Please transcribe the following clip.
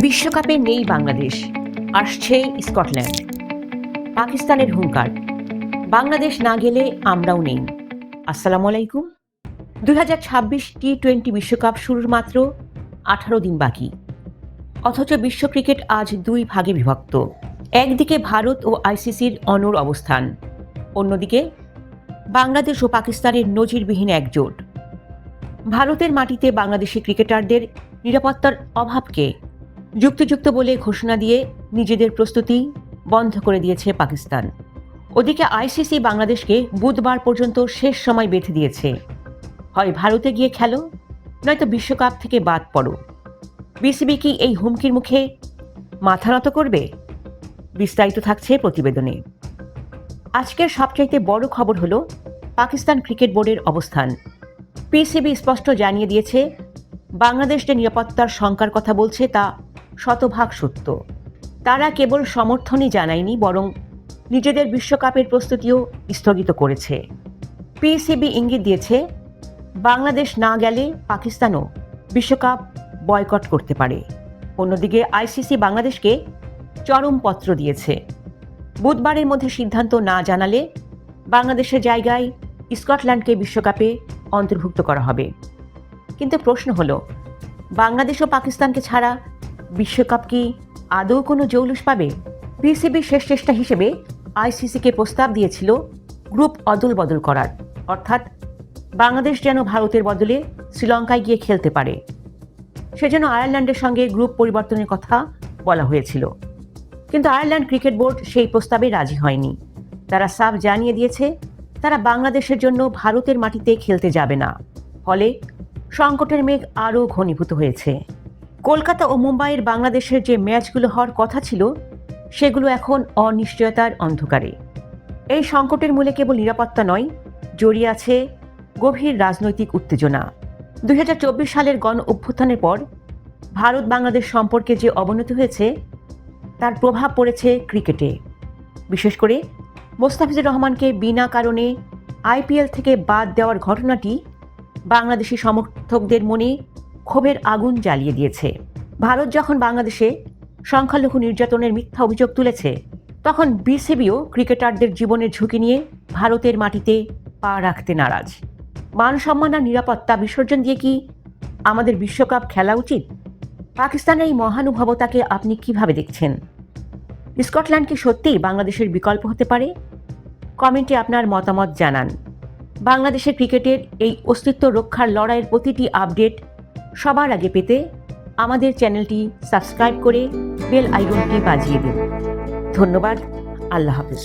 বিশ্বকাপে নেই বাংলাদেশ, আসছে স্কটল্যান্ড। পাকিস্তানের হুঙ্কার, বাংলাদেশ না গেলে আমরাও নেই। আসসালামু আলাইকুম। 2026 টি-20 বিশ্বকাপ শুরুর মাত্র 18 দিন বাকি, অথচ বিশ্ব ক্রিকেট আজ দুই ভাগে বিভক্ত। একদিকে ভারত ও আইসিসির অনড় অবস্থান, অন্যদিকে বাংলাদেশ ও পাকিস্তানের নজিরবিহীন একজোট। ভারতের মাটিতে বাংলাদেশি ক্রিকেটারদের নিরাপত্তার অভাবকে যুক্তিযুক্ত বলে ঘোষণা দিয়ে নিজেদের প্রস্তুতি বন্ধ করে দিয়েছে পাকিস্তান। ওদিকে আইসিসি বাংলাদেশকে বুধবার পর্যন্ত শেষ সময় বেঁধে দিয়েছে, হয় ভারতে গিয়ে খেলো, নয়তো বিশ্বকাপ থেকে বাদ পড়ো। বিসিবি কি এই হুমকির মুখে মাথা নত করবে? বিস্তারিত থাকছে প্রতিবেদনে। আজকের সবচাইতে বড় খবর হলো পাকিস্তান ক্রিকেট বোর্ডের অবস্থান। পিসিবি স্পষ্ট জানিয়ে দিয়েছে, বাংলাদেশ যে নিরাপত্তার শঙ্কার কথা বলছে তা শতভাগ সত্য। তারা কেবল সমর্থনই জানায়নি, বরং নিজেদের বিশ্বকাপের প্রস্তুতিও স্থগিত করেছে। পিসিবি ইঙ্গিত দিয়েছে, বাংলাদেশ না গেলে পাকিস্তানও বিশ্বকাপ বয়কট করতে পারে। অন্যদিকে আইসিসি বাংলাদেশকে চরম পত্র দিয়েছে, বুধবারের মধ্যে সিদ্ধান্ত না জানালে বাংলাদেশের জায়গায় স্কটল্যান্ডকে বিশ্বকাপে অন্তর্ভুক্ত করা হবে। কিন্তু প্রশ্ন হলো, বাংলাদেশ ও পাকিস্তানকে ছাড়া বিশ্বকাপ কি আদৌ কোনো জৌলুস পাবে? পিসিবির শেষ চেষ্টা হিসেবে আইসিসিকে প্রস্তাব দিয়েছিল গ্রুপ অদল বদল করার, অর্থাৎ বাংলাদেশ যেন ভারতের বদলে শ্রীলঙ্কায় গিয়ে খেলতে পারে। সেজন্য আয়ারল্যান্ডের সঙ্গে গ্রুপ পরিবর্তনের কথা বলা হয়েছিল। কিন্তু আয়ারল্যান্ড ক্রিকেট বোর্ড সেই প্রস্তাবে রাজি হয়নি। তারা সাফ জানিয়ে দিয়েছে, তারা বাংলাদেশের জন্য ভারতের মাটিতে খেলতে যাবে না। ফলে সংকটের মেঘ আরও ঘনীভূত হয়েছে। কলকাতা ও মুম্বাইয়ের বাংলাদেশের যে ম্যাচগুলো হওয়ার কথা ছিল, সেগুলো এখন অনিশ্চয়তার অন্ধকারে। এই সংকটের মূলে কেবল নিরাপত্তা নয়, জড়িয়ে আছে গভীর রাজনৈতিক উত্তেজনা। 2024 সালের গণ অভ্যুত্থানের পর ভারত বাংলাদেশ সম্পর্কে যে অবনতি হয়েছে, তার প্রভাব পড়েছে ক্রিকেটে। বিশেষ করে মোস্তাফিজুর রহমানকে বিনা কারণে আইপিএল থেকে বাদ দেওয়ার ঘটনাটি বাংলাদেশি সমর্থকদের মনে ক্ষোভের আগুন জ্বালিয়ে দিয়েছে। ভারত যখন বাংলাদেশে সংখ্যালঘু নির্যাতনের মিথ্যা অভিযোগ তুলেছে, তখন বিসিবিও ক্রিকেটারদের জীবনের ঝুঁকি নিয়ে ভারতের মাটিতে পা রাখতে নারাজ। মান সম্মান আর নিরাপত্তা বিসর্জন দিয়ে কি আমাদের বিশ্বকাপ খেলা উচিত? পাকিস্তানের এই মহানুভবতাকে আপনি কিভাবে দেখছেন? স্কটল্যান্ড কি সত্যিই বাংলাদেশের বিকল্প হতে পারে? কমেন্টে আপনার মতামত জানান। বাংলাদেশের ক্রিকেটের এই অস্তিত্ব রক্ষার লড়াইয়ের প্রতিটি আপডেট সবার আগে পেতে আমাদের চ্যানেলটি সাবস্ক্রাইব করে বেল আইকনটি বাজিয়ে দিন। ধন্যবাদ। আল্লাহ হাফেজ।